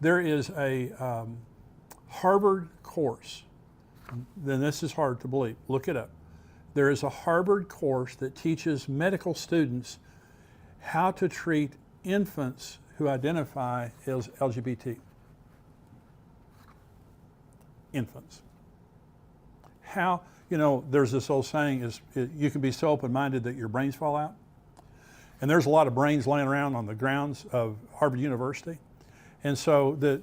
There is a Harvard course, then this is hard to believe, look it up. There is a Harvard course that teaches medical students how to treat infants who identify as LGBT. Infants. How, you know, there's this old saying, you can be so open-minded that your brains fall out. And there's a lot of brains laying around on the grounds of Harvard University. And so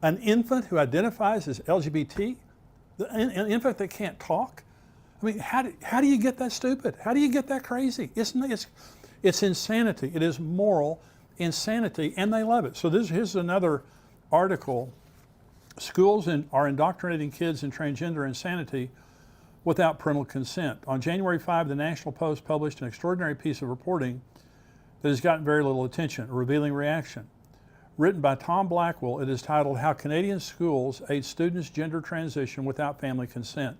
an infant who identifies as LGBT, an infant that can't talk, I mean, how do you get that stupid? How do you get that crazy? It's insanity. It is moral insanity, and they love it. So here's another article. Schools are indoctrinating kids in transgender insanity without parental consent. On January 5, the National Post published an extraordinary piece of reporting that has gotten very little attention, a revealing reaction. Written by Tom Blackwell, it is titled, How Canadian Schools Aid Students' Gender Transition Without Family Consent.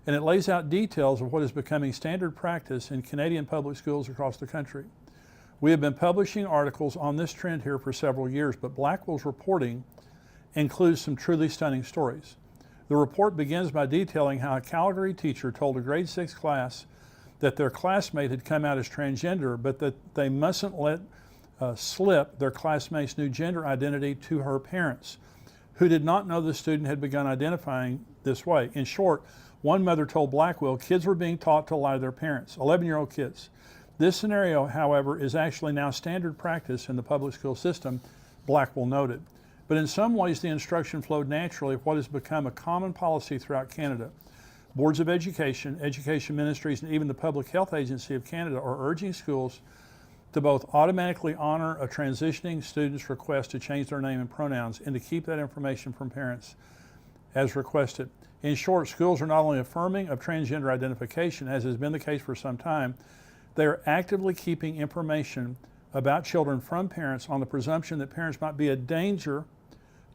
And it lays out details of what is becoming standard practice in Canadian public schools across the country. We have been publishing articles on this trend here for several years, but Blackwell's reporting includes some truly stunning stories. The report begins by detailing how a Calgary teacher told a grade 6 class that their classmate had come out as transgender, but that they mustn't let slip their classmate's new gender identity to her parents, who did not know the student had begun identifying this way. In short, one mother told Blackwell kids were being taught to lie to their parents, 11-year-old kids. This scenario, however, is actually now standard practice in the public school system, Blackwell noted. But in some ways, the instruction flowed naturally of what has become a common policy throughout Canada. Boards of education, education ministries, and even the Public Health Agency of Canada are urging schools to both automatically honor a transitioning student's request to change their name and pronouns and to keep that information from parents as requested. In short, schools are not only affirming of transgender identification, as has been the case for some time, they are actively keeping information about children from parents on the presumption that parents might be a danger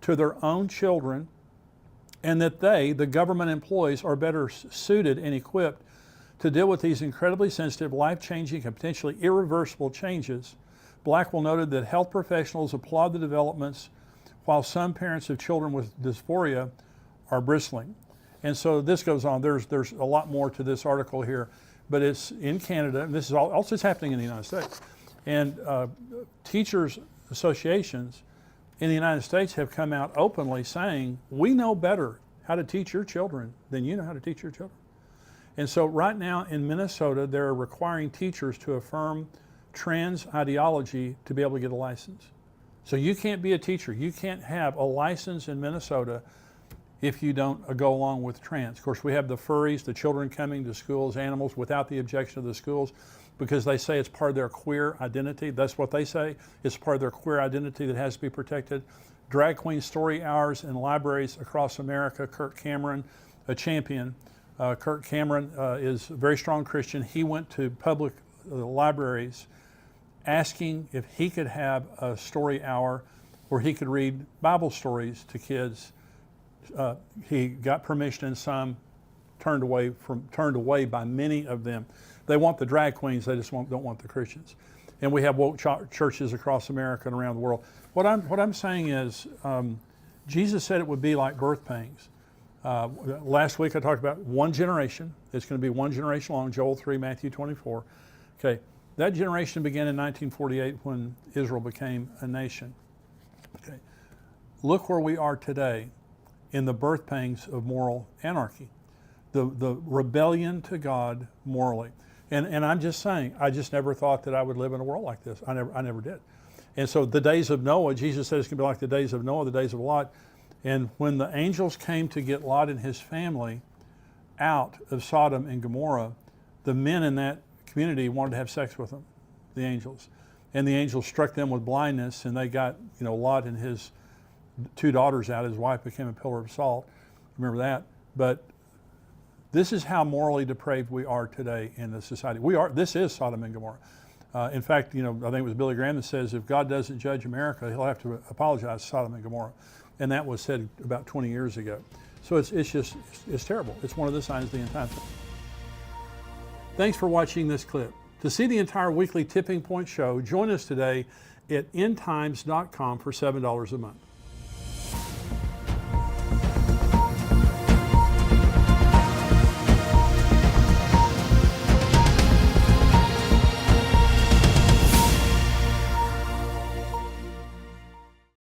to their own children, and that they, the government employees, are better suited and equipped to deal with these incredibly sensitive, life-changing, and potentially irreversible changes. Blackwell noted that health professionals applaud the developments, while some parents of children with dysphoria are bristling. And so this goes on. There's a lot more to this article here, but it's in Canada, and this is also happening in the United States. And teachers' associations in the United States have come out openly saying, we know better how to teach your children than you know how to teach your children. And so right now in Minnesota, they're requiring teachers to affirm trans ideology to be able to get a license. So you can't be a teacher. You can't have a license in Minnesota if you don't go along with trans. Of course, we have the furries, the children coming to schools, animals without the objection of the schools, because they say it's part of their queer identity. That's what they say. It's part of their queer identity that has to be protected. Drag queen story hours in libraries across America. Kirk Cameron, a champion. Kirk Cameron is a very strong Christian. He went to public libraries asking if he could have a story hour where he could read Bible stories to kids. He got permission, and some turned away by many of them. They want the drag queens, they just don't want the Christians. And we have woke churches across America and around the world. What I'm saying is, Jesus said it would be like birth pangs. Last week I talked about one generation. It's going to be one generation long, Joel 3, Matthew 24. Okay, that generation began in 1948 when Israel became a nation. Okay, look where we are today in the birth pangs of moral anarchy, the rebellion to God morally. And I'm just saying, I just never thought that I would live in a world like this. I never did. And so the days of Noah, Jesus said it's going to be like the days of Noah, the days of Lot. And when the angels came to get Lot and his family out of Sodom and Gomorrah, the men in that community wanted to have sex with them, the angels. And the angels struck them with blindness, and they got, Lot and his 2 daughters out. His wife became a pillar of salt. Remember that? But this is how morally depraved we are today in the society. This is Sodom and Gomorrah. In fact, I think it was Billy Graham that says if God doesn't judge America, he'll have to apologize to Sodom and Gomorrah. And that was said about 20 years ago. So it's terrible. It's one of the signs of the end time. Thanks for watching this clip. To see the entire weekly Tipping Point show, join us today at endtimes.com for $7 a month.